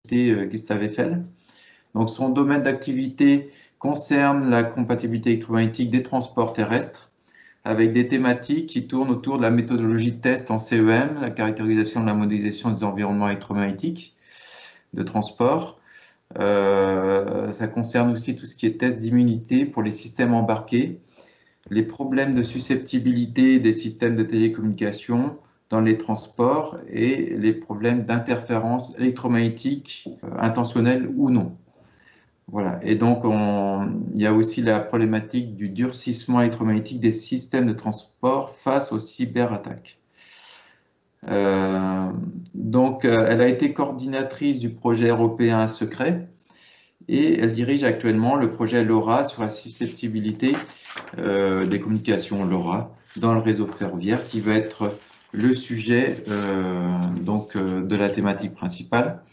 Gustave Eiffel. Donc, son domaine d'activité concerne la compatibilité électromagnétique des transports terrestres, avec des thématiques qui tournent autour de la méthodologie de test en CEM, la caractérisation de la modélisation des environnements électromagnétiques de transport. Ça concerne aussi tout ce qui est test d'immunité pour les systèmes embarqués, les problèmes de susceptibilité des systèmes de télécommunication dans les transports et les problèmes d'interférence électromagnétique intentionnelle ou non. Voilà. Et donc, il y a aussi la problématique du durcissement électromagnétique des systèmes de transport face aux cyberattaques. Donc, elle a été coordinatrice du projet européen secret et elle dirige actuellement le projet LoRa sur la susceptibilité des communications LoRa dans le réseau ferroviaire, qui va être le sujet de la thématique principale.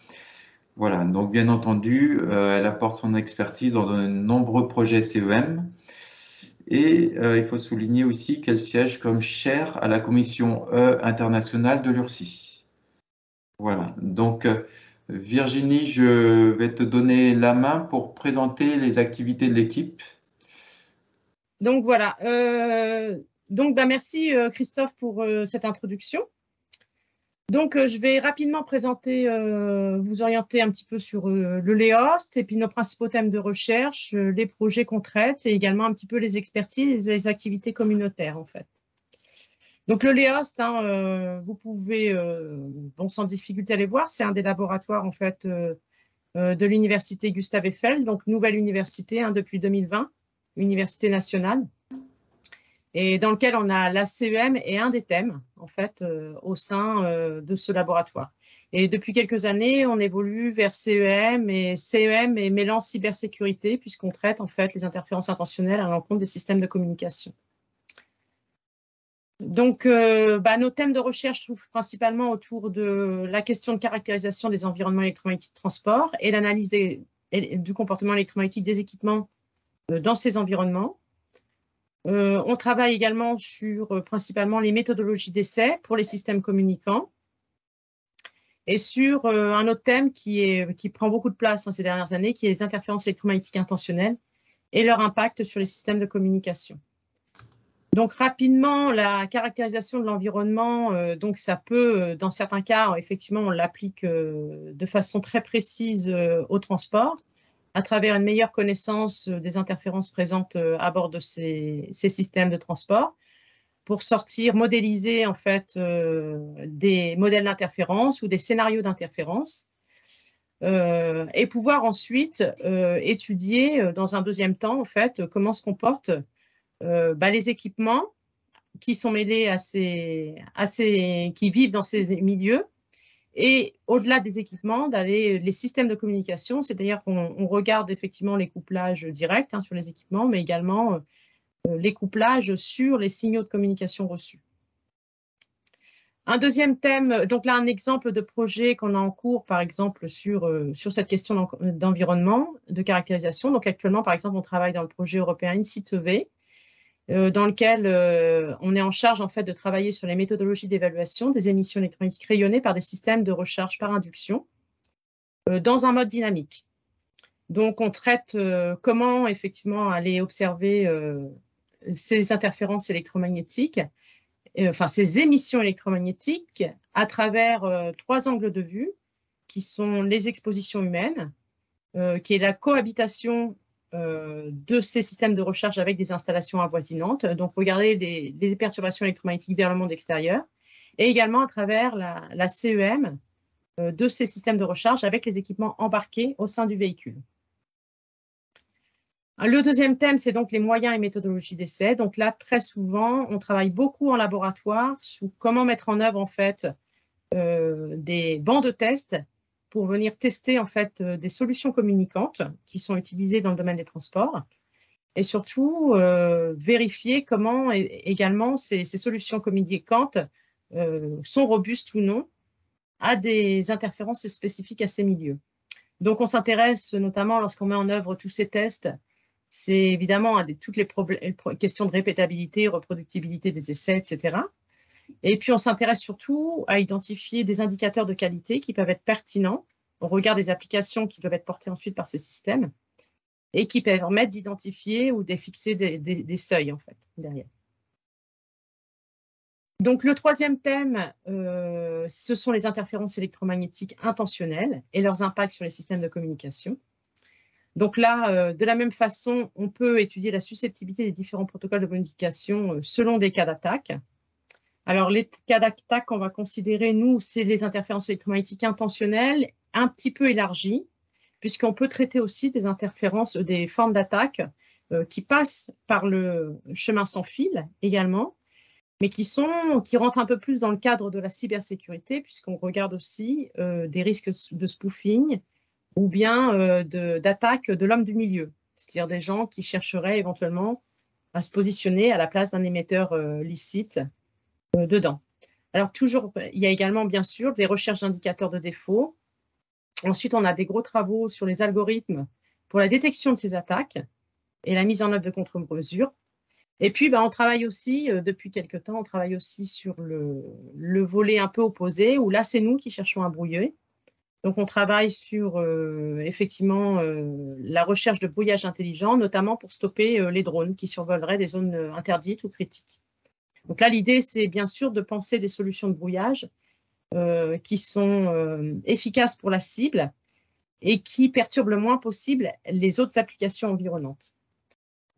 Voilà, donc bien entendu, elle apporte son expertise dans de nombreux projets CEM et il faut souligner aussi qu'elle siège comme chaire à la commission internationale de l'URSSI. Voilà, donc Virginie, je vais te donner la main pour présenter les activités de l'équipe. Donc voilà, merci Christophe pour cette introduction. Donc, je vais rapidement présenter, vous orienter un petit peu sur le LEOST et puis nos principaux thèmes de recherche, les projets qu'on traite et également un petit peu les expertises et les activités communautaires en fait. Donc, le LEOST, vous pouvez sans difficulté aller voir, c'est un des laboratoires en fait de l'université Gustave Eiffel, donc nouvelle université depuis 2020, université nationale, et dans lequel on a la CEM et un des thèmes, en fait, au sein de ce laboratoire. Et depuis quelques années, on évolue vers CEM et mêlant cybersécurité, puisqu'on traite, en fait, les interférences intentionnelles à l'encontre des systèmes de communication. Donc, nos thèmes de recherche se trouvent principalement autour de la question de caractérisation des environnements électromagnétiques de transport et l'analyse du comportement électromagnétique des équipements dans ces environnements. On travaille également sur principalement les méthodologies d'essai pour les systèmes communicants et sur un autre thème qui prend beaucoup de place ces dernières années, qui est les interférences électromagnétiques intentionnelles et leur impact sur les systèmes de communication. Donc rapidement, la caractérisation de l'environnement, donc ça peut, dans certains cas, effectivement, on l'applique de façon très précise au transport, à travers une meilleure connaissance des interférences présentes à bord de ces systèmes de transport, pour modéliser en fait des modèles d'interférence ou des scénarios d'interférence, et pouvoir ensuite étudier dans un deuxième temps en fait comment se comportent les équipements qui sont mêlés qui vivent dans ces milieux. Et au-delà des équipements, les systèmes de communication, c'est-à-dire qu'on regarde effectivement les couplages directs sur les équipements, mais également les couplages sur les signaux de communication reçus. Un deuxième thème, donc là un exemple de projet qu'on a en cours, par exemple, sur cette question d'environnement, de caractérisation. Donc actuellement, par exemple, on travaille dans le projet européen InSitEV, dans lequel on est en charge en fait de travailler sur les méthodologies d'évaluation des émissions électromagnétiques rayonnées par des systèmes de recharge par induction dans un mode dynamique. Donc, on traite comment effectivement aller observer ces interférences électromagnétiques, ces émissions électromagnétiques à travers 3 angles de vue qui sont les expositions humaines, qui est la cohabitation de ces systèmes de recharge avec des installations avoisinantes. Donc, regarder les perturbations électromagnétiques vers le monde extérieur et également à travers la CEM de ces systèmes de recharge avec les équipements embarqués au sein du véhicule. Le deuxième thème, c'est donc les moyens et méthodologies d'essai. Donc là, très souvent, on travaille beaucoup en laboratoire sur comment mettre en œuvre en fait des bancs de tests pour venir tester en fait des solutions communicantes qui sont utilisées dans le domaine des transports et surtout vérifier comment également ces solutions communicantes sont robustes ou non à des interférences spécifiques à ces milieux. Donc, on s'intéresse notamment lorsqu'on met en œuvre tous ces tests, c'est évidemment à toutes les questions de répétabilité, reproductibilité des essais, etc. Et puis, on s'intéresse surtout à identifier des indicateurs de qualité qui peuvent être pertinents au regard des applications qui doivent être portées ensuite par ces systèmes et qui permettent d'identifier ou de fixer des seuils, en fait, derrière. Donc, le troisième thème, ce sont les interférences électromagnétiques intentionnelles et leurs impacts sur les systèmes de communication. Donc là, de la même façon, on peut étudier la susceptibilité des différents protocoles de communication selon des cas d'attaque. Alors, les cas d'attaque qu'on va considérer, nous, c'est les interférences électromagnétiques intentionnelles, un petit peu élargies, puisqu'on peut traiter aussi des interférences, des formes d'attaque qui passent par le chemin sans fil également, mais qui rentrent un peu plus dans le cadre de la cybersécurité, puisqu'on regarde aussi des risques de spoofing, ou bien d'attaque de l'homme du milieu, c'est-à-dire des gens qui chercheraient éventuellement à se positionner à la place d'un émetteur licite dedans. Alors toujours, il y a également bien sûr des recherches d'indicateurs de défaut. Ensuite, on a des gros travaux sur les algorithmes pour la détection de ces attaques et la mise en œuvre de contre-mesures. Et puis, on travaille aussi, depuis quelques temps, on travaille aussi sur le volet un peu opposé, où là, c'est nous qui cherchons à brouiller. Donc, on travaille sur effectivement la recherche de brouillage intelligent, notamment pour stopper les drones qui survoleraient des zones interdites ou critiques. Donc là, l'idée, c'est bien sûr de penser des solutions de brouillage qui sont efficaces pour la cible et qui perturbent le moins possible les autres applications environnantes.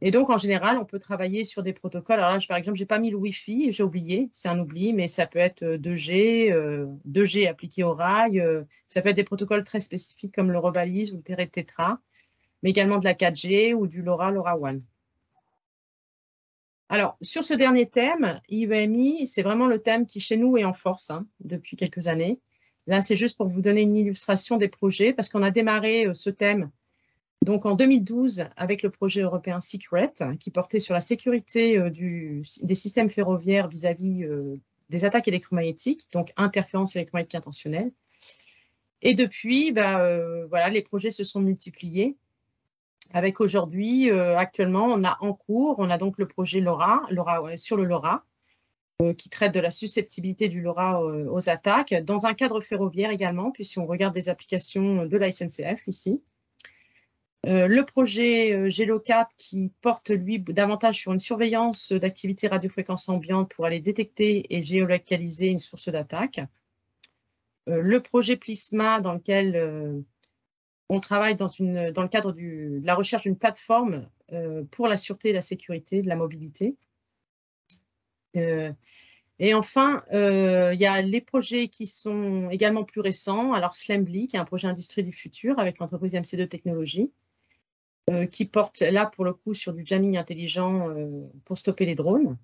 Et donc, en général, on peut travailler sur des protocoles. Alors là, par exemple, je n'ai pas mis le Wi-Fi, j'ai oublié, c'est un oubli, mais ça peut être 2G appliqué au rail. Ça peut être des protocoles très spécifiques comme le Revalise ou le Tetra, mais également de la 4G ou du LoRaWAN. Alors, sur ce dernier thème, IEMI, c'est vraiment le thème qui, chez nous, est en force depuis quelques années. Là, c'est juste pour vous donner une illustration des projets, parce qu'on a démarré ce thème donc en 2012 avec le projet européen Secret, qui portait sur la sécurité des systèmes ferroviaires vis-à-vis des attaques électromagnétiques, donc interférences électromagnétiques intentionnelles. Et depuis, voilà, les projets se sont multipliés. Avec aujourd'hui, actuellement, on a en cours, on a donc le projet LoRa sur le LoRa, qui traite de la susceptibilité du LoRa aux attaques, dans un cadre ferroviaire également, puisqu'on regarde des applications de la SNCF ici. Le projet GELO4 qui porte, lui, davantage sur une surveillance d'activité radiofréquence ambiante pour aller détecter et géolocaliser une source d'attaque. Le projet PLISMA, dans lequel on travaille dans le cadre de la recherche d'une plateforme pour la sûreté et la sécurité de la mobilité. Et enfin, il y a les projets qui sont également plus récents. Alors, Slambly, qui est un projet industrie du futur avec l'entreprise MC2 Technologies, qui porte là pour le coup sur du jamming intelligent pour stopper les drones.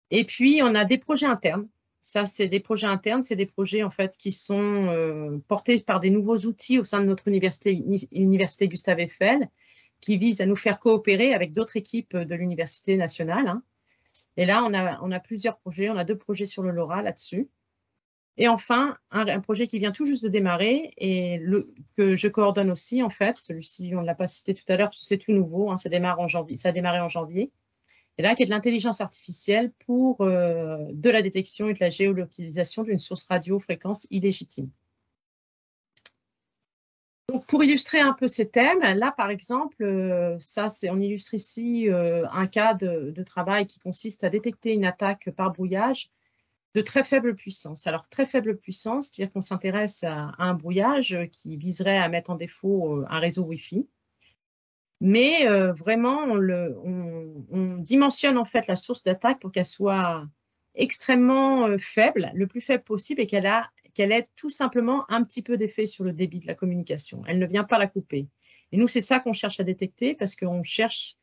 Et puis, on a des projets internes. Ça, c'est des projets internes, c'est des projets en fait qui sont portés par des nouveaux outils au sein de notre université Gustave Eiffel, qui visent à nous faire coopérer avec d'autres équipes de l'université nationale. Et là, on a plusieurs projets. On a 2 projets sur le LoRa là-dessus. Et enfin, un projet qui vient tout juste de démarrer et que je coordonne aussi, en fait. Celui-ci, on ne l'a pas cité tout à l'heure parce que c'est tout nouveau. Ça a démarré en janvier. Et là, qui est de l'intelligence artificielle pour de la détection et de la géolocalisation d'une source radio-fréquence illégitime. Donc, pour illustrer un peu ces thèmes, là, par exemple, on illustre ici un cas de travail qui consiste à détecter une attaque par brouillage de très faible puissance. Alors, très faible puissance, c'est-à-dire qu'on s'intéresse à un brouillage qui viserait à mettre en défaut un réseau Wi-Fi. Mais vraiment, on dimensionne en fait la source d'attaque pour qu'elle soit extrêmement faible, le plus faible possible, et qu'elle ait tout simplement un petit peu d'effet sur le débit de la communication. Elle ne vient pas la couper. Et nous, c'est ça qu'on cherche à détecter parce qu'on cherche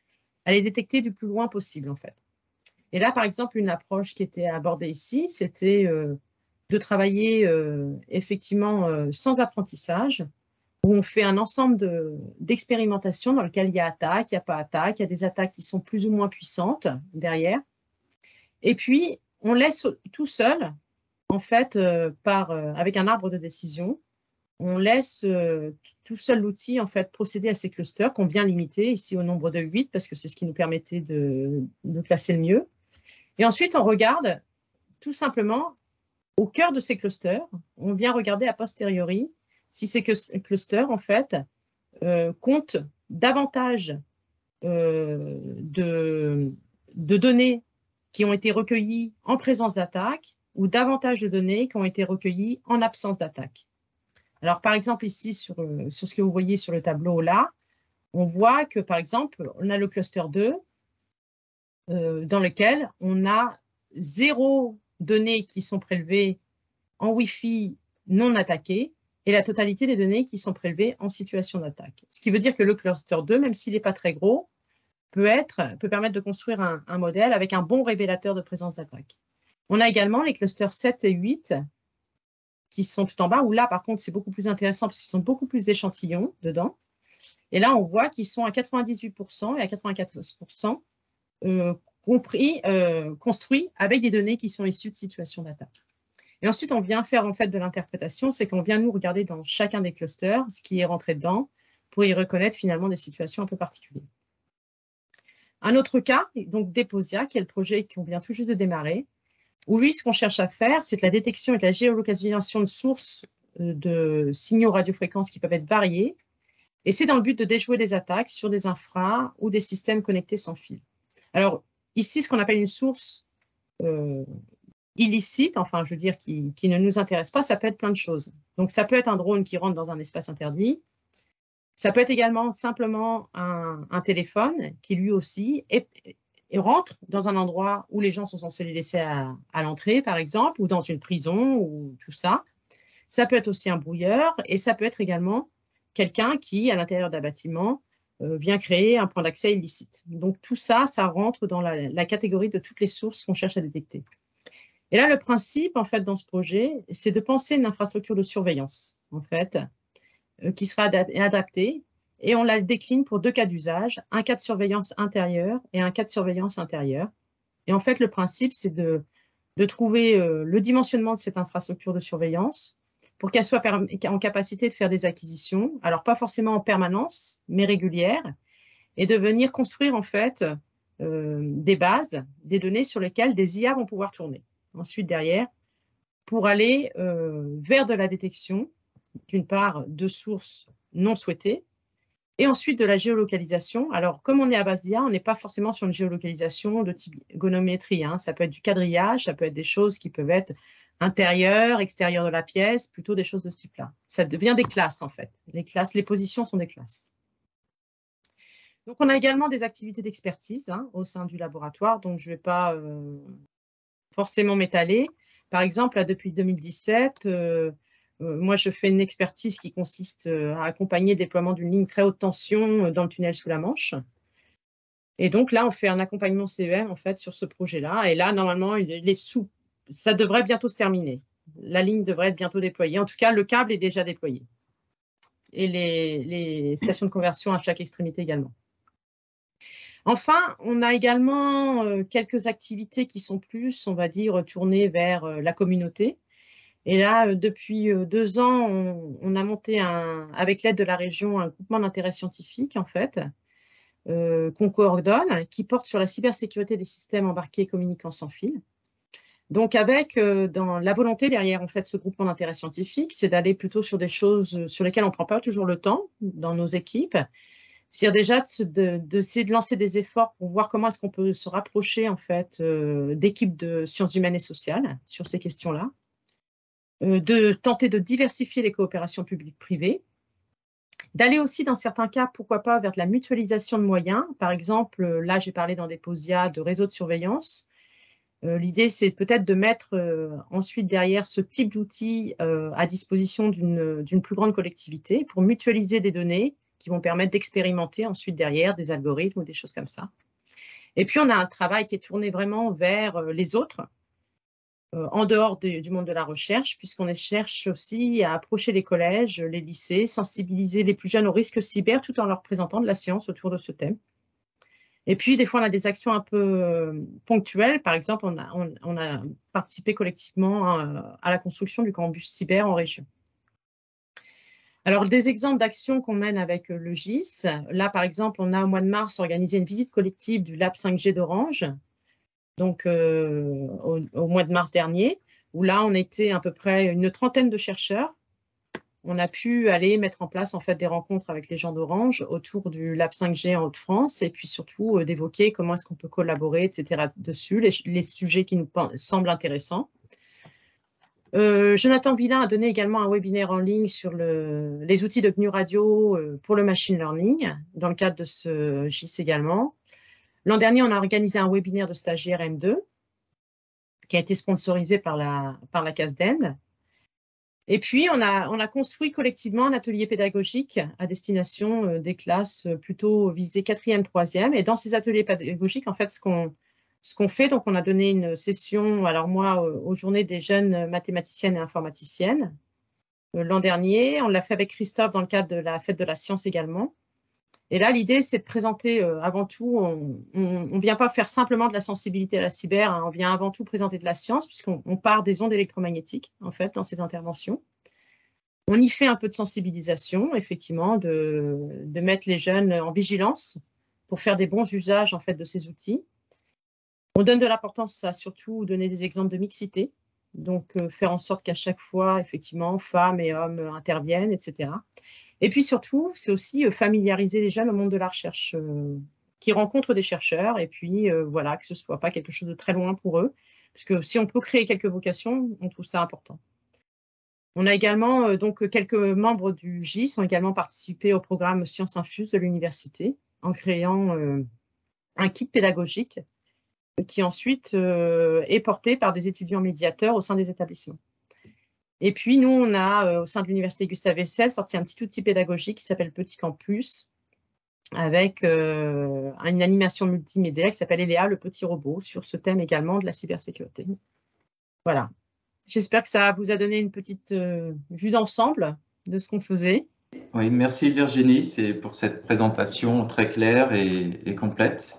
à les détecter du plus loin possible, en fait. Et là, par exemple, une approche qui était abordée ici, c'était de travailler effectivement sans apprentissage, où on fait un ensemble d'expérimentations dans lequel il y a attaque, il n'y a pas attaque, il y a des attaques qui sont plus ou moins puissantes derrière. Et puis, on laisse tout seul, en fait, avec un arbre de décision, on laisse tout seul l'outil en fait procéder à ces clusters qu'on vient limiter ici au nombre de 8 parce que c'est ce qui nous permettait de classer le mieux. Et ensuite, on regarde tout simplement au cœur de ces clusters, on vient regarder a posteriori si ces clusters, en fait, comptent davantage de données qui ont été recueillies en présence d'attaque ou davantage de données qui ont été recueillies en absence d'attaque. Alors, par exemple, ici, sur ce que vous voyez sur le tableau là, on voit que, par exemple, on a le cluster 2 dans lequel on a 0 données qui sont prélevées en Wi-Fi non attaquées et la totalité des données qui sont prélevées en situation d'attaque. Ce qui veut dire que le cluster 2, même s'il n'est pas très gros, peut permettre de construire un modèle avec un bon révélateur de présence d'attaque. On a également les clusters 7 et 8 qui sont tout en bas, où là, par contre, c'est beaucoup plus intéressant parce qu'ils sont beaucoup plus d'échantillons dedans. Et là, on voit qu'ils sont à 98% et à 94% construits avec des données qui sont issues de situations d'attaque. Et ensuite, on vient faire en fait de l'interprétation, c'est qu'on vient nous regarder dans chacun des clusters ce qui est rentré dedans pour y reconnaître finalement des situations un peu particulières. Un autre cas, donc Deposia, qui est le projet qu'on vient tout juste de démarrer, où lui, ce qu'on cherche à faire, c'est de la détection et de la géolocalisation de sources de signaux radiofréquences qui peuvent être variés, et c'est dans le but de déjouer des attaques sur des infras ou des systèmes connectés sans fil. Alors, ici, ce qu'on appelle une source illicite, enfin, je veux dire, qui ne nous intéresse pas, ça peut être plein de choses. Donc, ça peut être un drone qui rentre dans un espace interdit. Ça peut être également simplement un téléphone qui, lui aussi, rentre dans un endroit où les gens sont censés les laisser à l'entrée, par exemple, ou dans une prison, ou tout ça. Ça peut être aussi un brouilleur, et ça peut être également quelqu'un qui, à l'intérieur d'un bâtiment, vient créer un point d'accès illicite. Donc, tout ça, ça rentre dans la catégorie de toutes les sources qu'on cherche à détecter. Et là, le principe, en fait, dans ce projet, c'est de penser une infrastructure de surveillance, en fait, qui sera adaptée, et on la décline pour 2 cas d'usage, un cas de surveillance intérieure et un cas de surveillance intérieure. Et en fait, le principe, c'est de trouver le dimensionnement de cette infrastructure de surveillance pour qu'elle soit en capacité de faire des acquisitions, alors pas forcément en permanence, mais régulières, et de venir construire en fait des bases, des données sur lesquelles des IA vont pouvoir tourner. Ensuite, derrière, pour aller vers de la détection, d'une part, de sources non souhaitées, et ensuite de la géolocalisation. Alors, comme on est à base d'IA, on n'est pas forcément sur une géolocalisation de type gonométrie. Ça peut être du quadrillage, ça peut être des choses qui peuvent être intérieures, extérieures de la pièce, plutôt des choses de ce type-là. Ça devient des classes, en fait. Les positions sont des classes. Donc, on a également des activités d'expertise au sein du laboratoire, donc je ne vais pas forcément m'étaler. Par exemple, là, depuis 2017, moi, je fais une expertise qui consiste à accompagner le déploiement d'une ligne très haute tension dans le tunnel sous la Manche. Et donc là, on fait un accompagnement CEM en fait sur ce projet-là. Et là, normalement, ça devrait bientôt se terminer. La ligne devrait être bientôt déployée. En tout cas, le câble est déjà déployé. Et les stations de conversion à chaque extrémité également. Enfin, on a également quelques activités qui sont plus, on va dire, tournées vers la communauté. Et là, depuis 2 ans, on a monté, avec l'aide de la région, un groupement d'intérêt scientifique, en fait, qu'on coordonne, qui porte sur la cybersécurité des systèmes embarqués communicants sans fil. Donc, avec dans la volonté derrière, en fait, ce groupement d'intérêt scientifique, c'est d'aller plutôt sur des choses sur lesquelles on ne prend pas toujours le temps dans nos équipes. C'est déjà d'essayer de lancer des efforts pour voir comment est-ce qu'on peut se rapprocher, en fait, d'équipes de sciences humaines et sociales sur ces questions-là. De tenter de diversifier les coopérations publiques-privées, d'aller aussi dans certains cas, pourquoi pas, vers de la mutualisation de moyens. Par exemple, là, j'ai parlé dans Deposia de réseaux de surveillance. L'idée, c'est peut-être de mettre ensuite derrière ce type d'outils à disposition d'une plus grande collectivité pour mutualiser des données qui vont permettre d'expérimenter ensuite derrière des algorithmes ou des choses comme ça. Et puis, on a un travail qui est tourné vraiment vers les autres, en dehors du monde de la recherche, puisqu'on cherche aussi à approcher les collèges, les lycées, sensibiliser les plus jeunes aux risques cyber tout en leur présentant de la science autour de ce thème. Et puis, des fois, on a des actions un peu ponctuelles. Par exemple, on a participé collectivement à la construction du campus cyber en région. Alors, des exemples d'actions qu'on mène avec le GIS. Là, par exemple, on a au mois de mars organisé une visite collective du Lab 5G d'Orange, donc au mois de mars dernier, où là, on était à peu près une trentaine de chercheurs on a pu aller mettre en place en fait des rencontres avec les gens d'Orange autour du Lab 5G en Hauts-de-France et puis surtout d'évoquer comment est-ce qu'on peut collaborer, etc. dessus, les sujets qui nous semblent intéressants. Jonathan Villain a donné également un webinaire en ligne sur les outils de GNU Radio pour le machine learning, dans le cadre de ce GIS également. L'an dernier, on a organisé un webinaire de stagiaires M2 qui a été sponsorisé par la CASDEN. Et puis, on a construit collectivement un atelier pédagogique à destination des classes plutôt visées 4e, 3e. Et dans ces ateliers pédagogiques, en fait, ce qu'on fait, donc on a donné une session, alors moi, aux journées des jeunes mathématiciennes et informaticiennes. L'an dernier, on l'a fait avec Christophe dans le cadre de la fête de la science également. Et là, l'idée, c'est de présenter avant tout, on ne vient pas faire simplement de la sensibilité à la cyber, hein, on vient avant tout présenter de la science, puisqu'on part des ondes électromagnétiques, en fait, dans ces interventions. On y fait un peu de sensibilisation, effectivement, de mettre les jeunes en vigilance pour faire des bons usages, en fait, de ces outils. On donne de l'importance à surtout donner des exemples de mixité, donc faire en sorte qu'à chaque fois, effectivement, femmes et hommes interviennent, etc. Et puis surtout, c'est aussi familiariser les jeunes au monde de la recherche, qui rencontrent des chercheurs, et puis voilà, que ce ne soit pas quelque chose de très loin pour eux, parce que si on peut créer quelques vocations, on trouve ça important. On a également, donc, quelques membres du GIS ont également participé au programme Sciences Infuses de l'université, en créant un kit pédagogique qui ensuite est porté par des étudiants médiateurs au sein des établissements. Et puis, nous, on a, au sein de l'Université Gustave Eiffel, sorti un petit outil pédagogique qui s'appelle Petit Campus, avec une animation multimédia qui s'appelle Eléa, le petit robot, sur ce thème également de la cybersécurité. Voilà. J'espère que ça vous a donné une petite vue d'ensemble de ce qu'on faisait. Oui, merci Virginie pour cette présentation très claire et complète.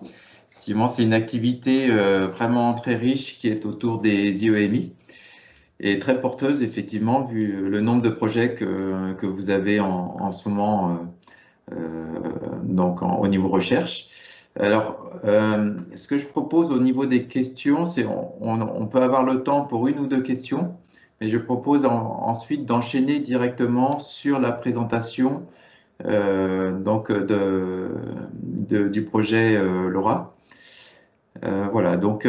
Effectivement, c'est une activité vraiment très riche qui est autour des IEMI. Et très porteuse, effectivement, vu le nombre de projets que vous avez en ce moment donc au niveau recherche. Alors, ce que je propose au niveau des questions, c'est on peut avoir le temps pour une ou deux questions, mais je propose ensuite d'enchaîner directement sur la présentation donc du projet LoRa. Voilà, donc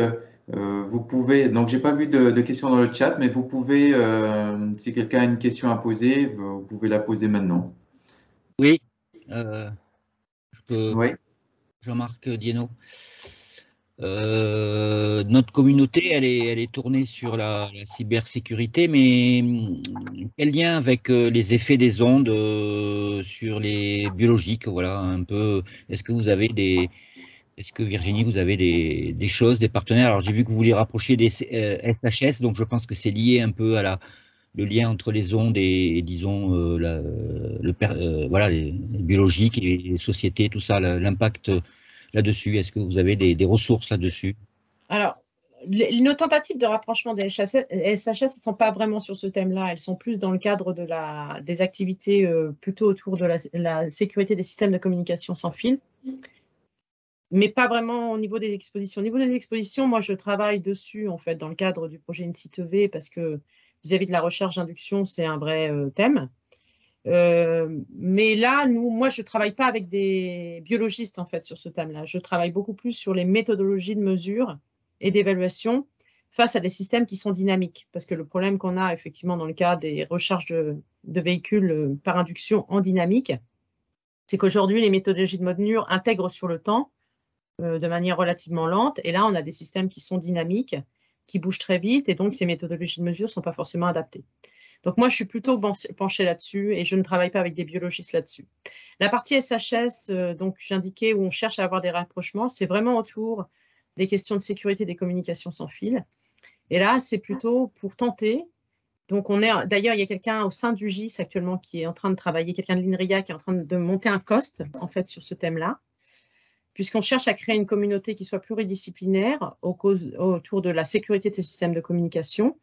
vous pouvez, donc j'ai pas vu de questions dans le chat, mais vous pouvez, si quelqu'un a une question à poser, vous pouvez la poser maintenant. Oui, Oui. Jean-Marc Dienot. Notre communauté, elle est tournée sur la cybersécurité, mais quel lien avec les effets des ondes sur les biologiques, voilà, un peu. Est-ce que Virginie, vous avez des choses, des partenaires? Alors j'ai vu que vous voulez rapprocher des SHS, donc je pense que c'est lié un peu à le lien entre les ondes et disons voilà, les biologiques et les sociétés, tout ça, l'impact là-dessus. Est-ce que vous avez des ressources là-dessus? Alors, nos tentatives de rapprochement des SHS ne sont pas vraiment sur ce thème-là. Elles sont plus dans le cadre des activités plutôt autour de la sécurité des systèmes de communication sans fil, mais pas vraiment au niveau des expositions. Au niveau des expositions, moi, je travaille dessus, en fait, dans le cadre du projet INSITEV, parce que vis-à-vis de la recherche d'induction, c'est un vrai thème. Mais là, moi, je ne travaille pas avec des biologistes, en fait, sur ce thème-là. Je travaille beaucoup plus sur les méthodologies de mesure et d'évaluation face à des systèmes qui sont dynamiques. Parce que le problème qu'on a, effectivement, dans le cas des recharges de véhicules par induction en dynamique, c'est qu'aujourd'hui, les méthodologies de mesure intègrent sur le temps de manière relativement lente. Et là, on a des systèmes qui sont dynamiques, qui bougent très vite, et donc ces méthodologies de mesure ne sont pas forcément adaptées. Donc moi, je suis plutôt penchée là-dessus et je ne travaille pas avec des biologistes là-dessus. La partie SHS, donc j'indiquais où on cherche à avoir des rapprochements, c'est vraiment autour des questions de sécurité des communications sans fil. Et là, c'est plutôt pour tenter. Donc d'ailleurs, il y a quelqu'un au sein du GIS actuellement qui est en train de travailler, quelqu'un de l'INRIA qui est en train de monter un COST en fait sur ce thème-là, puisqu'on cherche à créer une communauté qui soit pluridisciplinaire autour de la sécurité de ces systèmes de communication.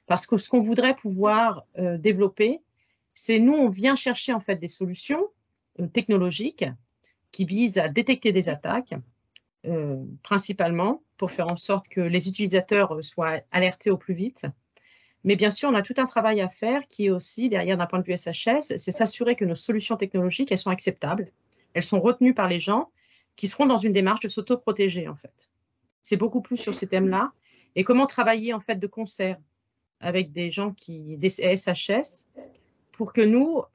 Parce que ce qu'on voudrait pouvoir développer, c'est nous, on vient chercher en fait des solutions technologiques qui visent à détecter des attaques, principalement pour faire en sorte que les utilisateurs soient alertés au plus vite, Mais bien sûr, on a tout un travail à faire qui est aussi, derrière d'un point de vue SHS, c'est s'assurer que nos solutions technologiques, elles sont acceptables, elles sont retenues par les gens qui seront dans une démarche de s'auto-protéger, en fait. C'est beaucoup plus sur ces thèmes-là. Et comment travailler, en fait, de concert avec des gens des SHS, pour que nos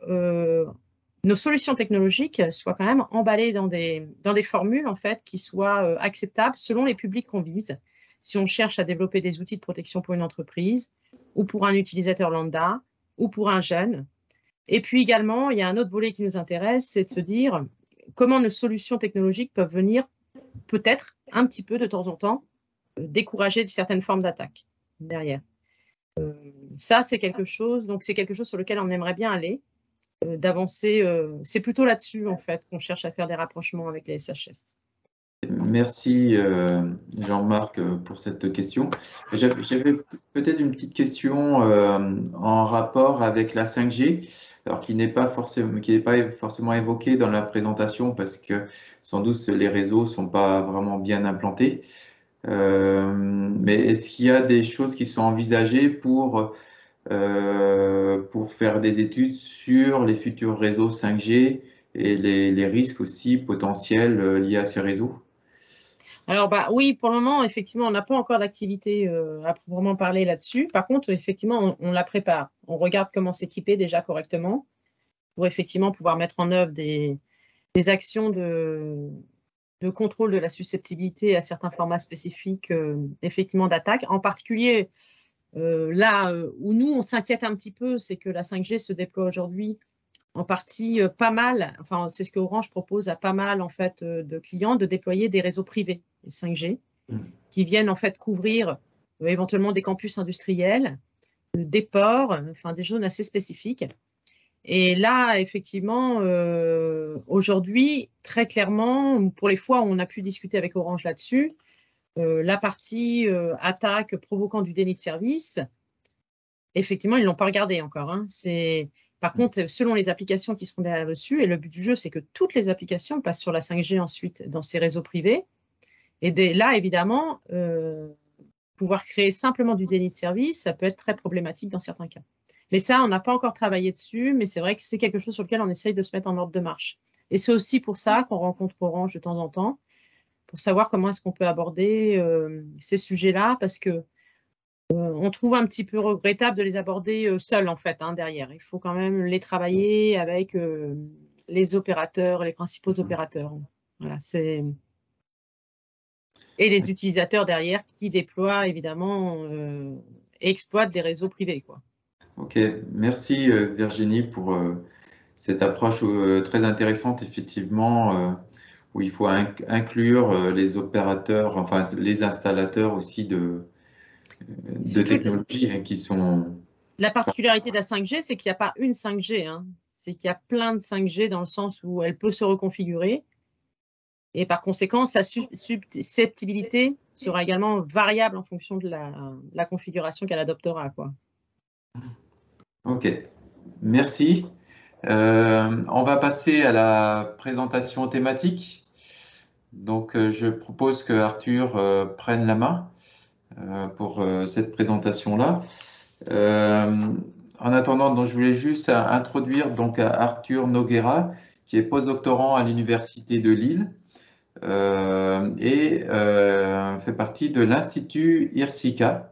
solutions technologiques soient quand même emballées dans des formules, en fait, qui soient acceptables selon les publics qu'on vise. Si on cherche à développer des outils de protection pour une entreprise, ou pour un utilisateur lambda, ou pour un jeune. Et puis également, il y a un autre volet qui nous intéresse, c'est de se dire comment nos solutions technologiques peuvent venir peut-être un petit peu de temps en temps décourager de certaines formes d'attaque derrière. Ça, c'est quelque chose, donc c'est quelque chose sur lequel on aimerait bien aller, d'avancer. C'est plutôt là-dessus, en fait, qu'on cherche à faire des rapprochements avec les SHS. Merci Jean-Marc pour cette question. J'avais peut-être une petite question en rapport avec la 5G, alors qui n'est pas forcément évoquée dans la présentation parce que sans doute les réseaux sont pas vraiment bien implantés. Mais est-ce qu'il y a des choses qui sont envisagées pour faire des études sur les futurs réseaux 5G et les risques aussi potentiels liés à ces réseaux? Alors, oui, pour le moment, effectivement, on n'a pas encore d'activité à proprement parler là-dessus. Par contre, effectivement, on la prépare. On regarde comment s'équiper déjà correctement pour effectivement pouvoir mettre en œuvre des actions de contrôle de la susceptibilité à certains formats spécifiques, effectivement, d'attaque. En particulier, là où nous, on s'inquiète un petit peu, c'est que la 5G se déploie aujourd'hui en partie pas mal, enfin c'est ce que Orange propose à pas mal en fait de clients, de déployer des réseaux privés, les 5G, qui viennent en fait couvrir éventuellement des campus industriels, des ports, enfin des zones assez spécifiques. Et là, effectivement, aujourd'hui, très clairement, pour les fois où on a pu discuter avec Orange là-dessus, la partie attaque provoquant du déni de service, effectivement, ils ne l'ont pas regardé encore. Hein. Par contre, selon les applications qui seront derrière dessus, et le but du jeu, c'est que toutes les applications passent sur la 5G ensuite dans ces réseaux privés. Et là, évidemment, pouvoir créer simplement du déni de service, ça peut être très problématique dans certains cas. Mais ça, on n'a pas encore travaillé dessus, mais c'est vrai que c'est quelque chose sur lequel on essaye de se mettre en ordre de marche. Et c'est aussi pour ça qu'on rencontre Orange de temps en temps, pour savoir comment est-ce qu'on peut aborder ces sujets-là, parce que on trouve un petit peu regrettable de les aborder seuls, en fait, hein, derrière. Il faut quand même les travailler avec les opérateurs, les principaux opérateurs. Voilà, et les utilisateurs derrière qui déploient, évidemment, et exploitent des réseaux privés, quoi. Ok, merci Virginie pour cette approche très intéressante, effectivement, où il faut inclure les opérateurs, enfin les installateurs aussi de technologies qui sont... La particularité de la 5G, c'est qu'il n'y a pas une 5G, hein. C'est qu'il y a plein de 5G dans le sens où elle peut se reconfigurer. Et par conséquent, sa susceptibilité sera également variable en fonction de la configuration qu'elle adoptera, quoi. Ok, merci. On va passer à la présentation thématique. Donc, je propose que Arthur prenne la main pour cette présentation-là. En attendant, donc, je voulais juste introduire donc Arthur Noguera, qui est postdoctorant à l'Université de Lille et fait partie de l'Institut IRSICA.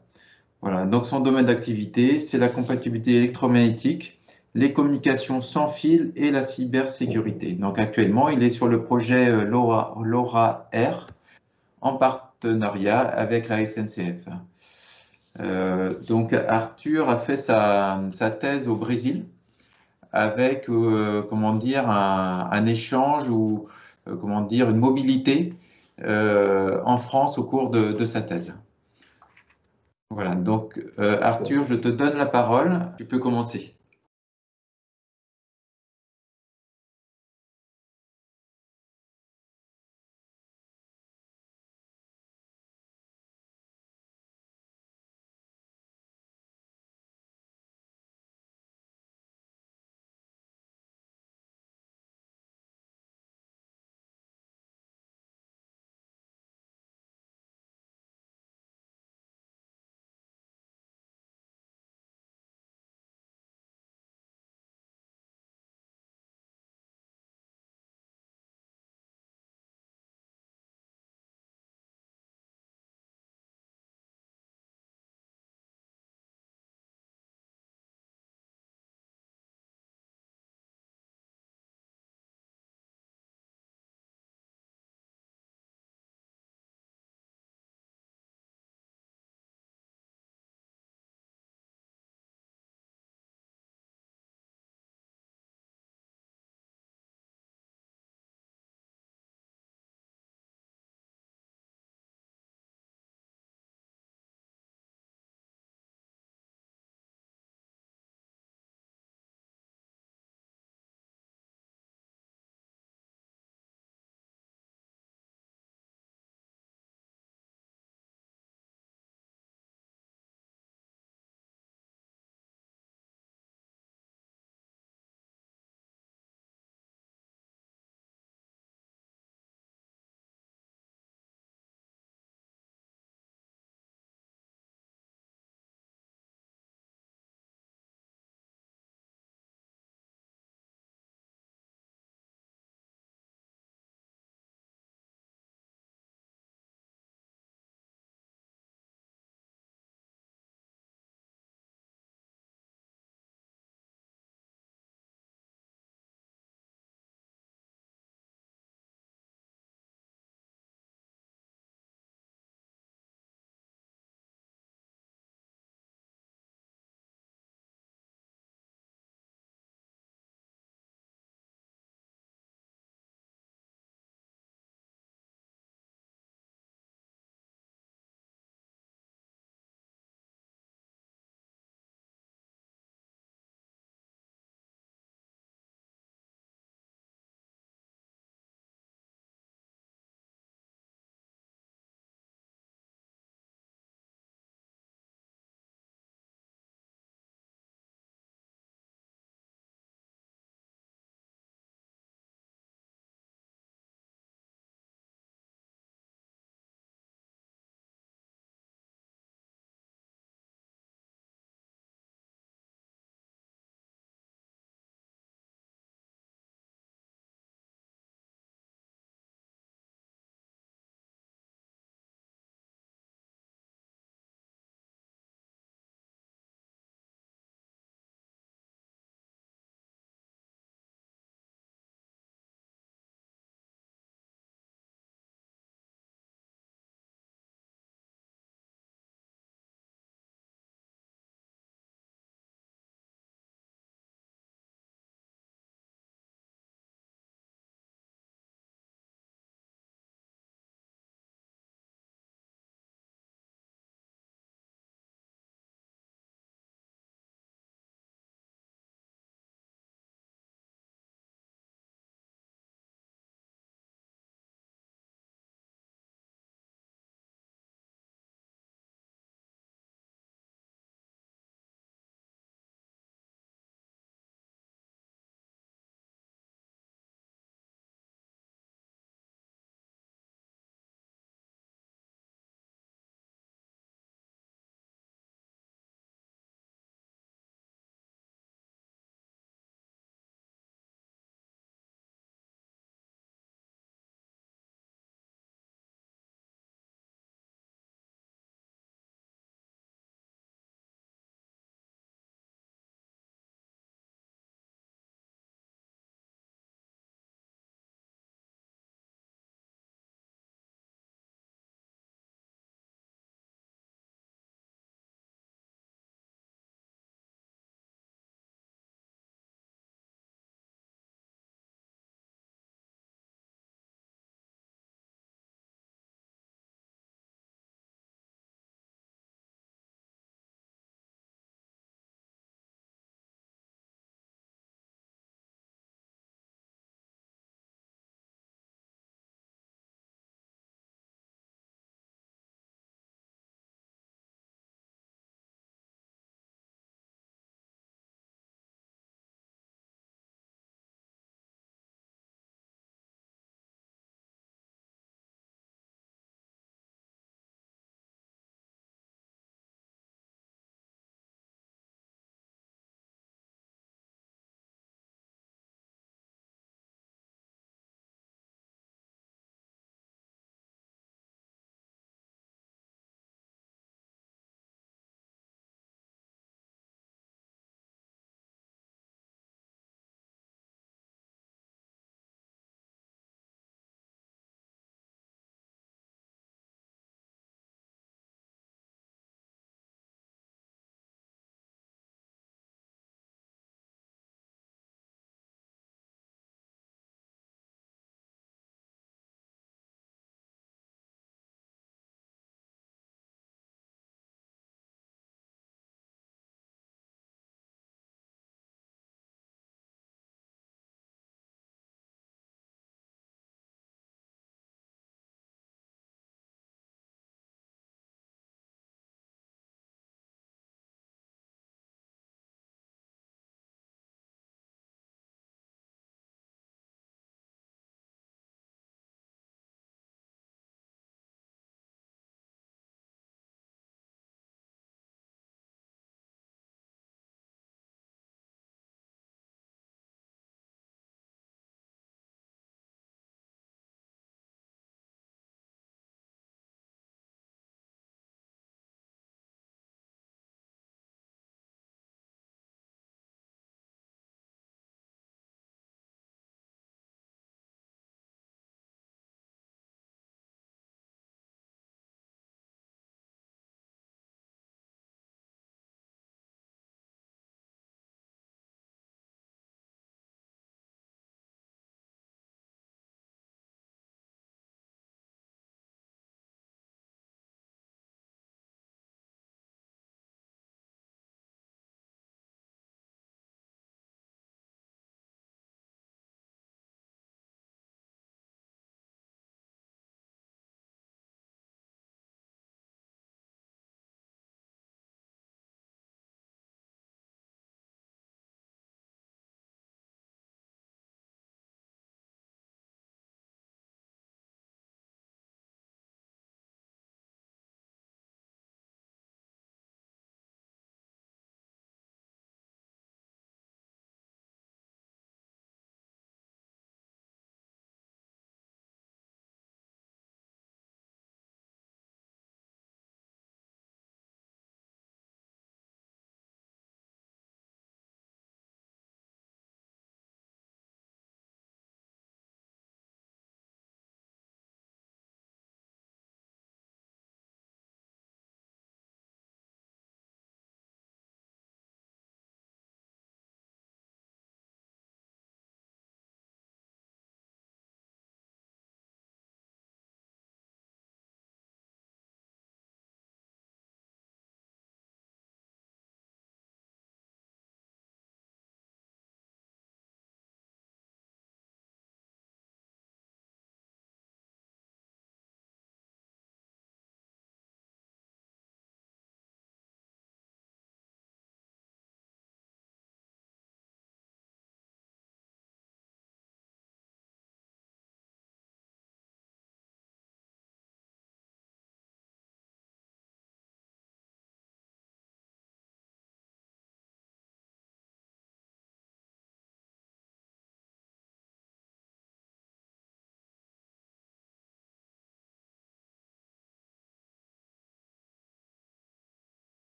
Voilà, donc son domaine d'activité, c'est la compatibilité électromagnétique, les communications sans fil et la cybersécurité. Donc actuellement, il est sur le projet LoRa-R en partenariat avec la SNCF. Donc Arthur a fait sa thèse au Brésil avec comment dire un échange ou comment dire une mobilité en France au cours de sa thèse. Voilà, donc Arthur, je te donne la parole, tu peux commencer.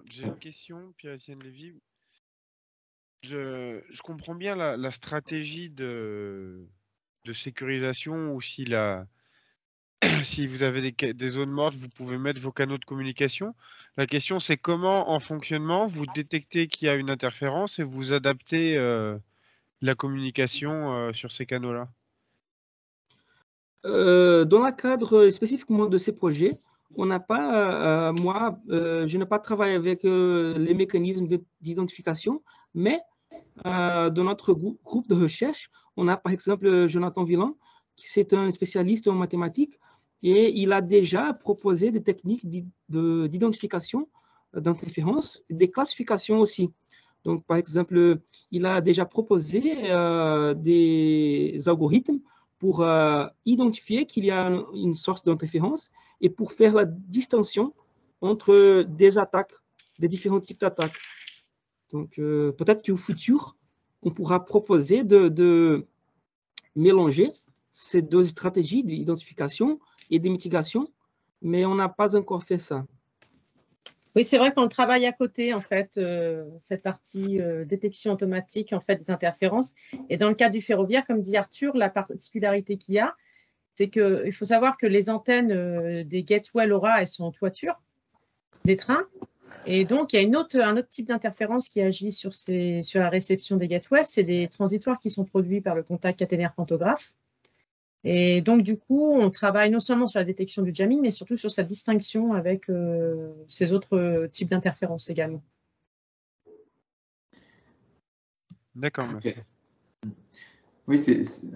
J'ai une question, Pierre-Étienne Lévy. Je comprends bien la stratégie de sécurisation, ou si vous avez des zones mortes, vous pouvez mettre vos canaux de communication. La question, c'est comment, en fonctionnement, vous détectez qu'il y a une interférence et vous adaptez la communication sur ces canaux-là. Dans le cadre spécifiquement de ces projets, on n'a pas, je n'ai pas travaillé avec les mécanismes d'identification, mais dans notre groupe de recherche, on a par exemple Jonathan Villan, qui c'est un spécialiste en mathématiques, et il a déjà proposé des techniques d'identification d'interférences, des classifications aussi. Donc, par exemple, il a déjà proposé des algorithmes pour identifier qu'il y a une source d'interférence et pour faire la distinction entre des attaques, des différents types d'attaques. Donc, peut-être qu'au futur, on pourra proposer de mélanger ces deux stratégies d'identification et de mitigation, mais on n'a pas encore fait ça. Oui, c'est vrai qu'on travaille à côté, en fait, cette partie détection automatique en fait, des interférences. Et dans le cas du ferroviaire, comme dit Arthur, la particularité qu'il y a, c'est qu'il faut savoir que les antennes des gateways LoRa, elles sont en toiture des trains. Et donc, il y a un autre type d'interférence qui agit sur la réception des gateways, c'est des transitoires qui sont produits par le contact caténaire pantographe. Et donc, du coup, on travaille non seulement sur la détection du jamming, mais surtout sur sa distinction avec ces autres types d'interférences également. D'accord, merci. Okay. Oui, ce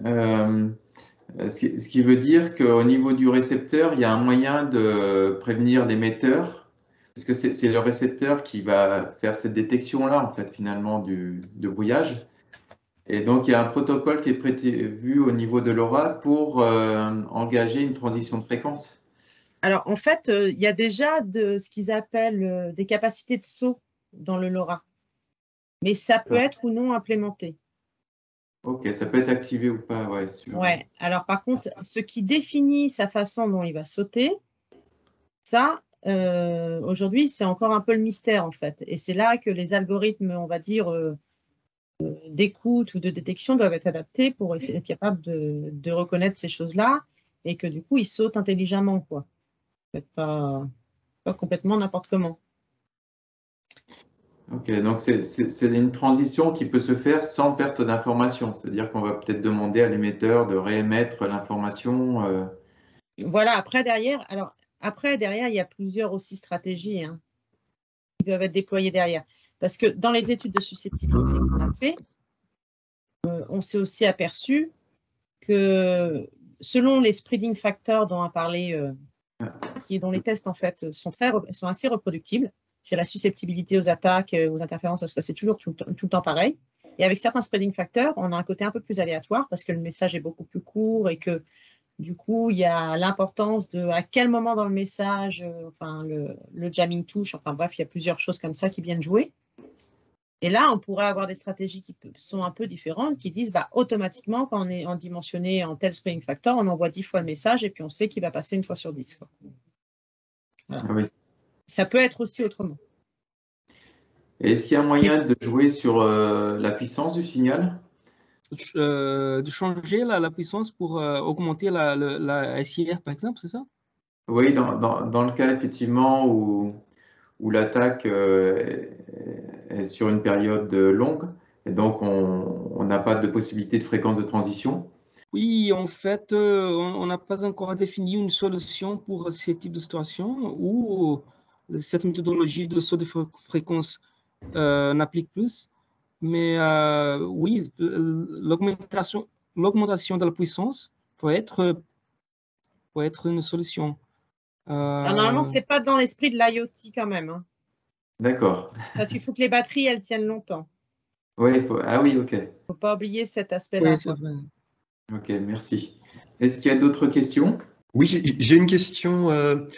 qui veut dire qu'au niveau du récepteur, il y a un moyen de prévenir l'émetteur, parce que c'est le récepteur qui va faire cette détection-là, en fait, finalement, de brouillage. Et donc, il y a un protocole qui est prévu au niveau de LoRa pour engager une transition de fréquence. Alors, en fait, il y a déjà ce qu'ils appellent des capacités de saut dans le LoRa. Mais ça peut être ou non implémenté. OK, ça peut être activé ou pas, ouais, sûr. Ouais. Alors, par contre, ce qui définit sa façon dont il va sauter, ça, aujourd'hui, c'est encore un peu le mystère, en fait. Et c'est là que les algorithmes, on va dire, d'écoute ou de détection doivent être adaptés pour être capables de reconnaître ces choses-là et que du coup, ils sautent intelligemment, quoi. Pas complètement n'importe comment. Ok, donc c'est une transition qui peut se faire sans perte d'information, c'est-à-dire qu'on va peut-être demander à l'émetteur de réémettre l'information. Voilà, après derrière, il y a plusieurs aussi stratégies qui doivent être déployées derrière. Parce que dans les études de susceptibilité qu'on a fait, on s'est aussi aperçu que selon les spreading factors dont a parlé, dont les tests en fait sont assez reproductibles, c'est la susceptibilité aux attaques, aux interférences, ça se passait toujours tout le temps pareil. Et avec certains spreading factors, on a un côté un peu plus aléatoire parce que le message est beaucoup plus court et que du coup, il y a l'importance de à quel moment dans le message, le jamming touche, enfin bref, il y a plusieurs choses comme ça qui viennent jouer. Et là, on pourrait avoir des stratégies qui sont un peu différentes, qui disent automatiquement, quand on est en dimensionné en tel spreading factor, on envoie 10 fois le message et puis on sait qu'il va passer une fois sur 10. Quoi. Voilà. Oui. Ça peut être aussi autrement. Est-ce qu'il y a un moyen de jouer sur la puissance du signal? De changer la puissance pour augmenter la SIR, par exemple, c'est ça? Oui, dans le cas effectivement où l'attaque est sur une période longue, et donc on n'a pas de possibilité de fréquence de transition. Oui, en fait, on n'a pas encore défini une solution pour ce type de situation où cette méthodologie de saut de fréquence n'applique plus. Mais oui, l'augmentation de la puissance peut être une solution. Alors, normalement, ce n'est pas dans l'esprit de l'IoT quand même. Hein. D'accord. Parce qu'il faut que les batteries, elles tiennent longtemps. Oui, ah oui, ok. Il ne faut pas oublier cet aspect-là. Oui, c'est vrai. Ok, merci. Est-ce qu'il y a d'autres questions? Oui, j'ai une question,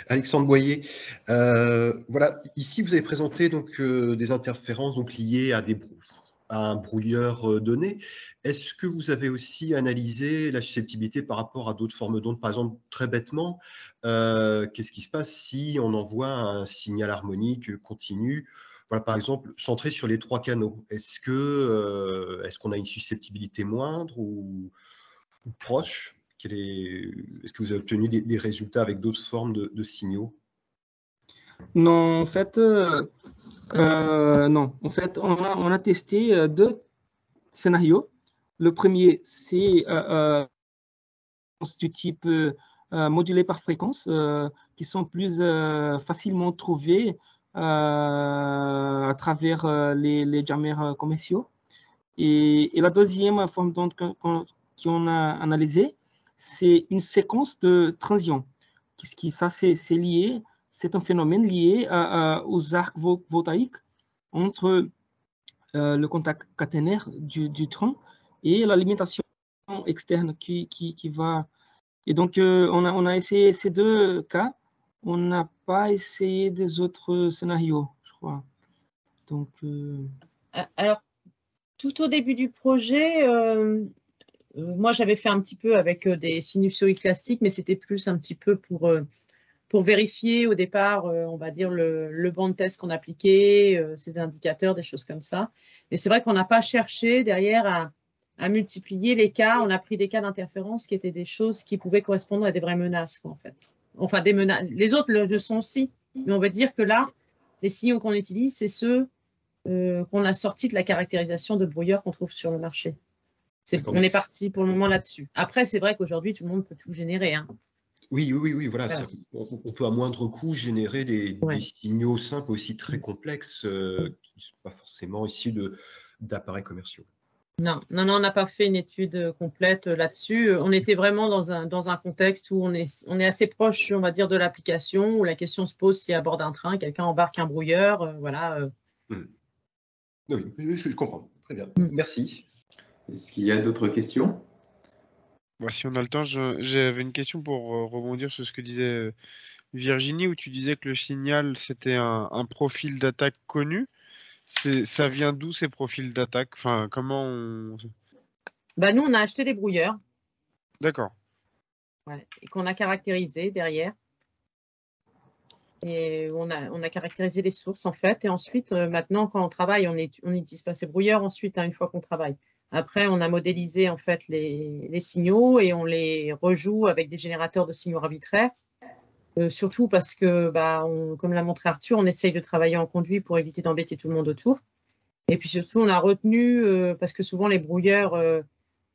Alexandre Boyer. Voilà, ici vous avez présenté donc des interférences donc liées à à un brouilleur donné. Est-ce que vous avez aussi analysé la susceptibilité par rapport à d'autres formes d'ondes? Par exemple, très bêtement, qu'est-ce qui se passe si on envoie un signal harmonique continu, voilà, par exemple, centré sur les 3 canaux? Est-ce qu'on a une susceptibilité moindre ou proche? Est-ce que vous avez obtenu des résultats avec d'autres formes de signaux? Non, en fait, non. En fait, on a testé 2 scénarios. Le premier, c'est du type modulé par fréquence, qui sont plus facilement trouvés à travers les jammers commerciaux. Et la deuxième forme d'onde qu'on a analysée, c'est une séquence de transition. Ça, c'est lié, c'est un phénomène lié aux arcs voltaïques entre le contact caténaire du tronc et l'alimentation externe qui va. Et donc, on a essayé ces 2 cas. On n'a pas essayé des autres scénarios, je crois. Donc, Alors, tout au début du projet, moi, j'avais fait un petit peu avec des sinusoïdes classiques, mais c'était plus un petit peu pour vérifier au départ, on va dire, le banc de test qu'on appliquait, ces indicateurs, des choses comme ça. Et c'est vrai qu'on n'a pas cherché derrière à multiplier les cas. On a pris des cas d'interférence qui étaient des choses qui pouvaient correspondre à des vraies menaces, quoi, en fait. Enfin, des menaces. Les autres le sont aussi. Mais on va dire que là, les signaux qu'on utilise, c'est ceux qu'on a sortis de la caractérisation de brouilleurs qu'on trouve sur le marché. On est parti pour le moment là-dessus. Après, c'est vrai qu'aujourd'hui, tout le monde peut tout générer, hein. Oui, voilà. On peut à moindre coût générer des signaux simples aussi très complexes qui ne sont pas forcément issus d'appareils commerciaux. Non, on n'a pas fait une étude complète là-dessus. On était vraiment dans un contexte où on est assez proche, on va dire, de l'application, où la question se pose si à bord d'un train, quelqu'un embarque un brouilleur, voilà. Oui, je comprends. Très bien. Merci. Est-ce qu'il y a d'autres questions? Si on a le temps, j'avais une question pour rebondir sur ce que disait Virginie, où tu disais que le signal, c'était un profil d'attaque connu. Ça vient d'où ces profils d'attaque? Enfin, comment on... Nous, on a acheté des brouilleurs. D'accord. Ouais, et qu'on a caractérisé derrière. Et on a caractérisé les sources, en fait. Et ensuite, maintenant, quand on travaille, on n'utilise pas ces brouilleurs ensuite, hein, une fois qu'on travaille. Après, on a modélisé, en fait, les signaux et on les rejoue avec des générateurs de signaux arbitraires. Surtout parce que, comme l'a montré Arthur, on essaye de travailler en conduit pour éviter d'embêter tout le monde autour. Et puis surtout, on a retenu, parce que souvent les brouilleurs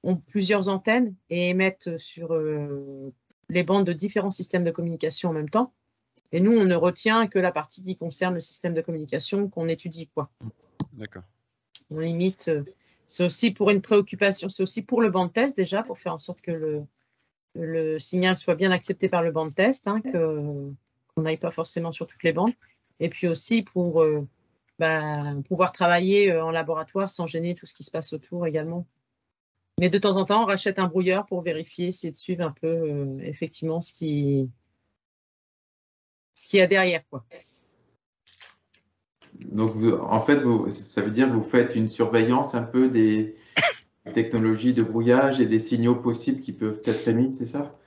ont plusieurs antennes et émettent sur les bandes de différents systèmes de communication en même temps. Et nous, on ne retient que la partie qui concerne le système de communication qu'on étudie, quoi. D'accord. On limite, c'est aussi pour une préoccupation, c'est aussi pour le banc de test déjà, pour faire en sorte que le signal soit bien accepté par le banc de test, hein, qu'on n'aille pas forcément sur toutes les bandes. Et puis aussi pour pouvoir travailler en laboratoire sans gêner tout ce qui se passe autour également. Mais de temps en temps, on rachète un brouilleur pour vérifier, essayer de suivre un peu effectivement ce qu'il y a derrière, quoi. Donc, en fait, ça veut dire que vous faites une surveillance un peu des technologies de brouillage et des signaux possibles qui peuvent être émis, c'est ça?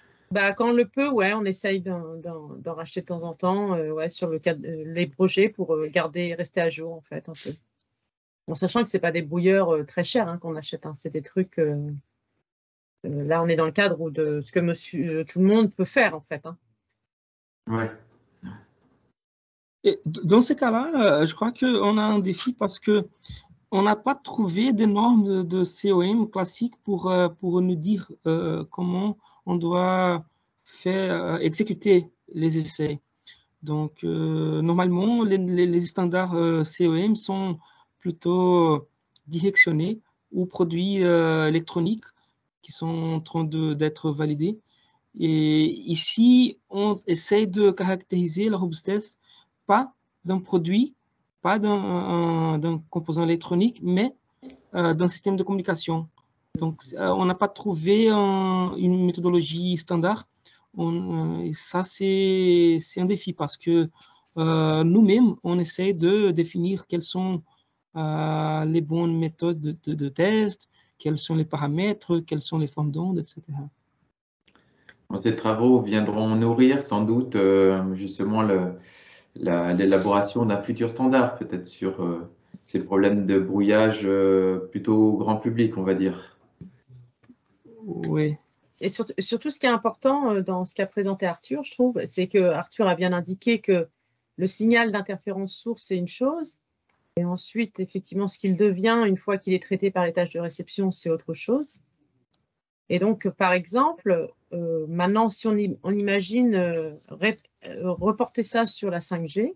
Quand on le peut, ouais, on essaye d'en racheter de temps en temps, sur les projets pour rester à jour, en fait, un peu. En sachant que ce n'est pas des brouilleurs très chers, hein, qu'on achète, hein, c'est des trucs. Là, on est dans le cadre de ce que tout le monde peut faire, en fait, hein. Ouais. Et dans ces cas-là, je crois qu'on a un défi parce qu'on n'a pas trouvé des normes de COM classiques pour nous dire comment on doit exécuter les essais. Donc, normalement, les standards COM sont plutôt directionnés aux produits électroniques qui sont en train d'être validés. Et ici, on essaie de caractériser la robustesse pas d'un produit, pas d'un composant électronique, mais d'un système de communication. Donc, on n'a pas trouvé une méthodologie standard. Ça, c'est un défi parce que nous-mêmes, on essaie de définir quels sont les bonnes méthodes de test, quels sont les paramètres, quelles sont les formes d'onde, etc. Ces travaux viendront nourrir sans doute justement l'élaboration d'un futur standard, peut-être sur ces problèmes de brouillage plutôt grand public, on va dire. Oui. Et surtout, ce qui est important dans ce qu'a présenté Arthur, je trouve, c'est que Arthur a bien indiqué que le signal d'interférence source, c'est une chose, et ensuite, effectivement, ce qu'il devient une fois qu'il est traité par les tâches de réception, c'est autre chose. Et donc, par exemple, maintenant, si on imagine reporter ça sur la 5G,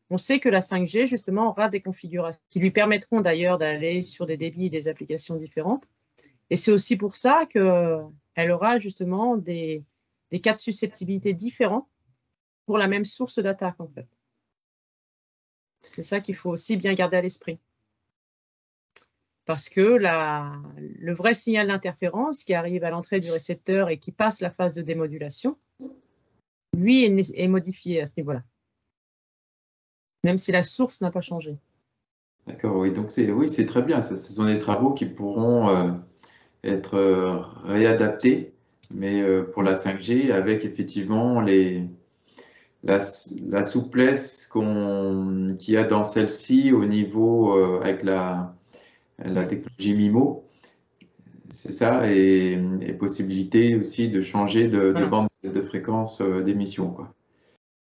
on sait que la 5G, justement, aura des configurations qui lui permettront d'ailleurs d'aller sur des débits et des applications différentes. Et c'est aussi pour ça qu'elle aura justement des cas de susceptibilité différents pour la même source d'attaque, en fait. C'est ça qu'il faut aussi bien garder à l'esprit. Parce que le vrai signal d'interférence qui arrive à l'entrée du récepteur et qui passe la phase de démodulation, lui est modifié à ce niveau-là, même si la source n'a pas changé. D'accord, oui, donc c'est très bien. Ce sont des travaux qui pourront être réadaptés, mais pour la 5G, avec effectivement la souplesse qu'il y a dans celle-ci au niveau avec la technologie MIMO, c'est ça, et possibilité aussi de changer de bande de fréquence d'émission, quoi.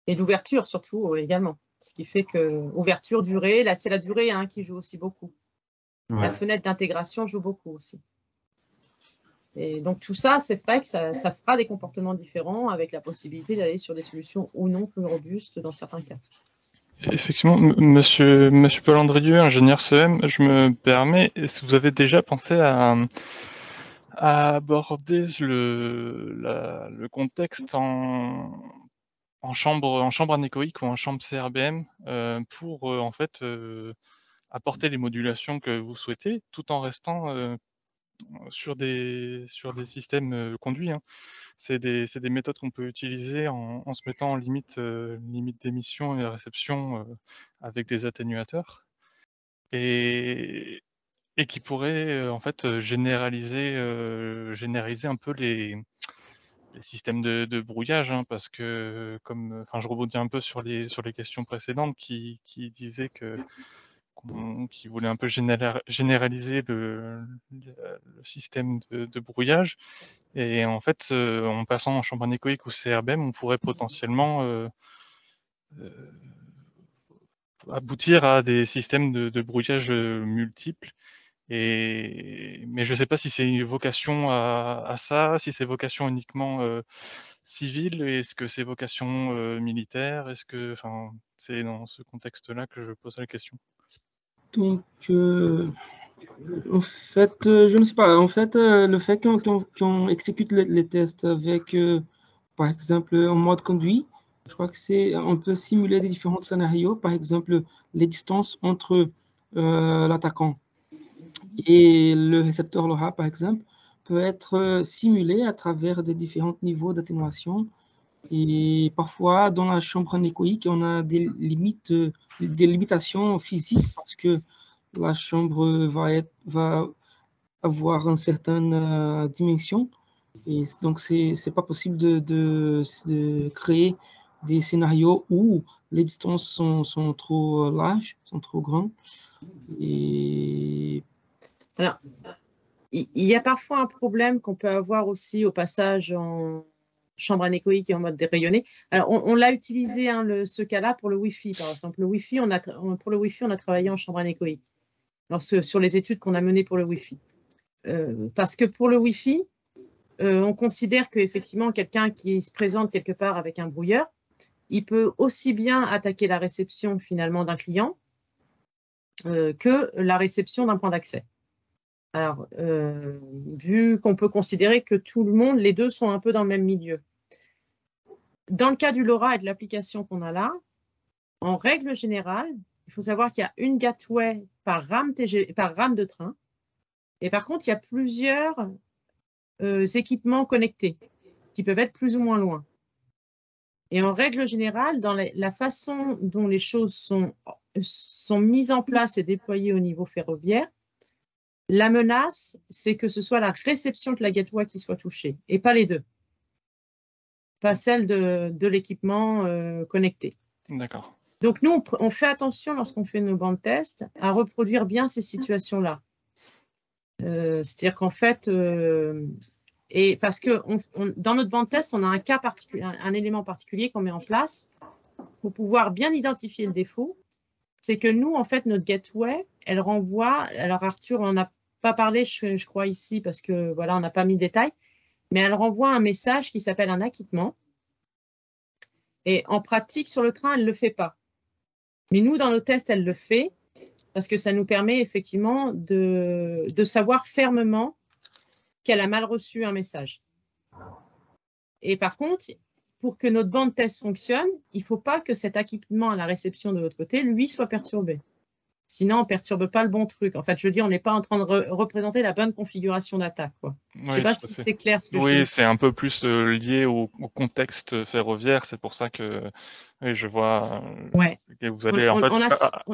Et d'ouverture surtout également. Ce qui fait que ouverture, durée, là c'est la durée qui joue aussi beaucoup. Ouais. La fenêtre d'intégration joue beaucoup aussi. Et donc tout ça, c'est vrai que ça fera des comportements différents avec la possibilité d'aller sur des solutions ou non plus robustes dans certains cas. Effectivement, monsieur Paul-Andrieux, ingénieur CEM, je me permets, est-ce que vous avez déjà pensé à aborder le contexte en chambre anéchoïque ou en chambre CRBM pour en fait apporter les modulations que vous souhaitez, tout en restant sur des systèmes conduits. C'est des méthodes qu'on peut utiliser en se mettant en limite d'émission et réception avec des atténuateurs et qui pourraient en fait généraliser un peu les systèmes de brouillage, parce que je rebondis un peu sur les questions précédentes qui disaient qui voulait un peu généraliser le système de brouillage. Et en fait, en passant en chambre anéchoïque ou CRBM, on pourrait potentiellement aboutir à des systèmes de brouillage multiples. Mais je ne sais pas si c'est une vocation à ça, si c'est vocation uniquement civile, est-ce que c'est vocation militaire, c'est dans ce contexte-là que je pose la question. Donc, en fait, je ne sais pas. En fait, le fait qu'on exécute les tests avec, par exemple, en mode conduit, je crois que on peut simuler des différents scénarios. Par exemple, les distances entre l'attaquant et le récepteur LoRa, par exemple, peut être simulé à travers des différents niveaux d'atténuation. Et parfois, dans la chambre anéchoïque, on a des limitations physiques parce que la chambre va avoir une certaine dimension. Et donc, c'est pas possible de créer des scénarios où les distances sont trop larges, sont trop grandes. Alors, il y a parfois un problème qu'on peut avoir aussi au passage en chambre anéchoïque et en mode dérayonné. Alors, on l'a utilisé, ce cas-là, pour le Wi-Fi, par exemple. Pour le Wi-Fi, on a travaillé en chambre anéchoïque, sur les études qu'on a menées pour le Wi-Fi. Parce que pour le Wi-Fi, on considère qu'effectivement, quelqu'un qui se présente quelque part avec un brouilleur, il peut aussi bien attaquer la réception, finalement, d'un client que la réception d'un point d'accès. Alors, vu qu'on peut considérer que tout le monde, les deux sont un peu dans le même milieu. Dans le cas du LoRa et de l'application qu'on a là, en règle générale, il faut savoir qu'il y a une gateway par rame de train. Et par contre, il y a plusieurs équipements connectés qui peuvent être plus ou moins loin. Et en règle générale, dans la façon dont les choses sont mises en place et déployées au niveau ferroviaire, la menace, c'est que ce soit la réception de la gateway qui soit touchée, et pas les deux. Pas celle de l'équipement connecté. D'accord. Donc, nous, on fait attention lorsqu'on fait nos bancs de test à reproduire bien ces situations-là. C'est-à-dire qu'en fait, et parce que dans notre banc de test, on a un cas particulier, un élément particulier qu'on met en place pour pouvoir bien identifier le défaut. C'est que nous, en fait, notre gateway, elle renvoie. Alors, Arthur, on n'a pas parlé, je crois, ici, parce que voilà, on n'a pas mis de détails, mais elle renvoie un message qui s'appelle un acquittement. Et en pratique, sur le train, elle ne le fait pas. Mais nous, dans nos tests, elle le fait parce que ça nous permet effectivement de savoir fermement qu'elle a mal reçu un message. Et par contre, pour que notre banc de test fonctionne, il ne faut pas que cet acquittement à la réception de l'autre côté, lui, soit perturbé. Sinon, on ne perturbe pas le bon truc. En fait, je veux dire, on n'est pas en train de représenter la bonne configuration d'attaque. Je ne sais pas si c'est clair ce que je dis. Oui, c'est un peu plus lié au contexte ferroviaire. C'est pour ça que oui, je vois que vous allez en fait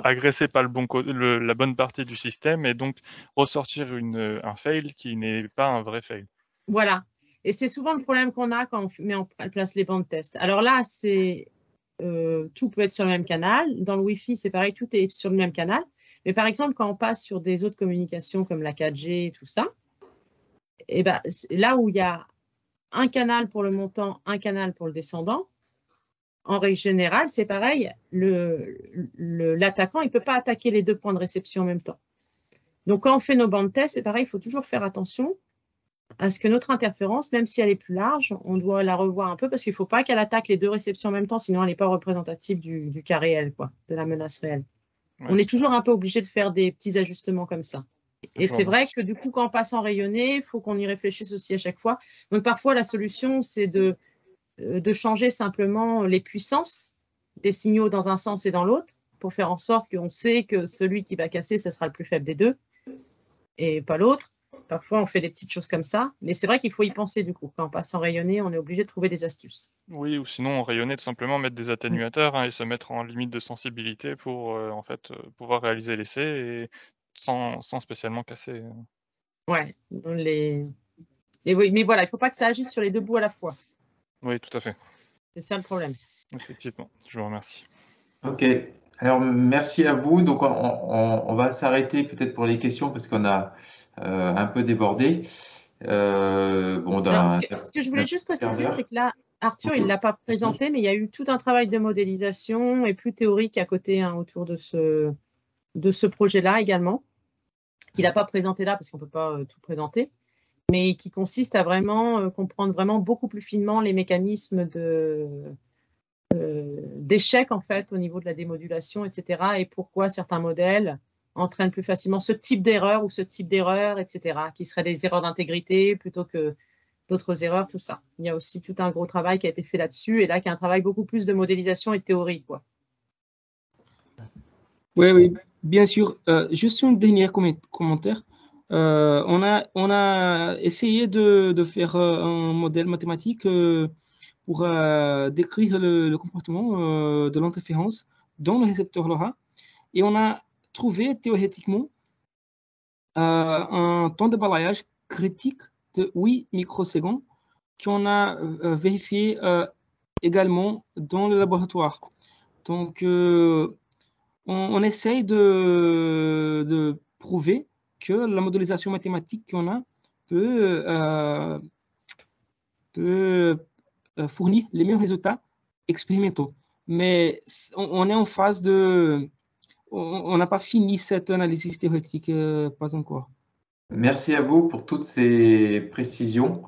agresser pas la bonne partie du système et donc ressortir un fail qui n'est pas un vrai fail. Voilà. Et c'est souvent le problème qu'on a quand on met en place les bancs de test. Alors là, tout peut être sur le même canal. Dans le Wi-Fi, c'est pareil, tout est sur le même canal. Mais par exemple, quand on passe sur des autres communications comme la 4G et tout ça, et ben, là où il y a un canal pour le montant, un canal pour le descendant, en règle générale, c'est pareil, l'attaquant, il ne peut pas attaquer les deux points de réception en même temps. Donc, quand on fait nos bancs de test, c'est pareil, il faut toujours faire attention à ce que notre interférence, même si elle est plus large, on doit la revoir un peu parce qu'il ne faut pas qu'elle attaque les deux réceptions en même temps, sinon elle n'est pas représentative du cas réel, de la menace réelle. Ouais. On est toujours un peu obligé de faire des petits ajustements comme ça. Et c'est vrai que du coup, quand on passe en rayonné, il faut qu'on y réfléchisse aussi à chaque fois. Donc parfois, la solution, c'est de changer simplement les puissances des signaux dans un sens et dans l'autre pour faire en sorte qu'on sait que celui qui va casser, ce sera le plus faible des deux et pas l'autre. Parfois, on fait des petites choses comme ça, mais c'est vrai qu'il faut y penser du coup. Quand on passe en rayonné, on est obligé de trouver des astuces. Oui, ou sinon, en rayonné, tout simplement mettre des atténuateurs et se mettre en limite de sensibilité pour en fait pouvoir réaliser l'essai et sans spécialement casser. Ouais, oui, mais voilà, il ne faut pas que ça agisse sur les deux bouts à la fois. Oui, tout à fait. C'est ça le problème. Effectivement, je vous remercie. Ok, alors merci à vous. Donc on va s'arrêter peut-être pour les questions parce qu'on a un peu débordé. Ce que je voulais juste préciser, c'est que là, Arthur, il ne l'a pas présenté, mais il y a eu tout un travail de modélisation et plus théorique à côté autour de ce projet-là également, qu'il n'a pas présenté là parce qu'on ne peut pas tout présenter, mais qui consiste à vraiment comprendre vraiment beaucoup plus finement les mécanismes d'échec en fait au niveau de la démodulation, etc. et pourquoi certains modèles entraînent plus facilement ce type d'erreur ou ce type d'erreur, etc., qui seraient des erreurs d'intégrité plutôt que d'autres erreurs, tout ça. Il y a aussi tout un gros travail qui a été fait là-dessus, et là, qui est un travail beaucoup plus de modélisation et de théorie, quoi. Oui, bien sûr. Juste un dernier commentaire. On a essayé de faire un modèle mathématique pour décrire le comportement de l'interférence dans le récepteur LoRa, et on a trouvé théoriquement un temps de balayage critique de 8 microsecondes qu'on a vérifié également dans le laboratoire. Donc, on essaye de prouver que la modélisation mathématique qu'on a peut fournir les mêmes résultats expérimentaux. Mais on est en phase de... On n'a pas fini cette analyse théorique, pas encore. Merci à vous pour toutes ces précisions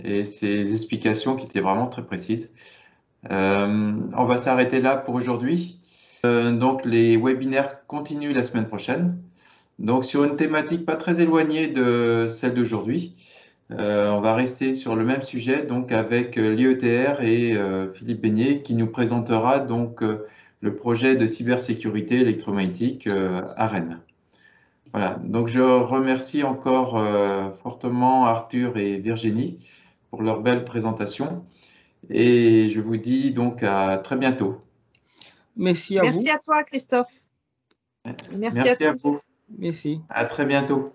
et ces explications qui étaient vraiment très précises. On va s'arrêter là pour aujourd'hui. Donc les webinaires continuent la semaine prochaine. Donc sur une thématique pas très éloignée de celle d'aujourd'hui. On va rester sur le même sujet, donc avec l'IETR et Philippe Beignet qui nous présentera donc le projet de cybersécurité électromagnétique à Rennes. Voilà, donc je remercie encore fortement Arthur et Virginie pour leur belle présentation. Et je vous dis donc à très bientôt. Merci à vous. Merci à toi, Christophe. Merci à Merci à tous. vous. Merci. À très bientôt.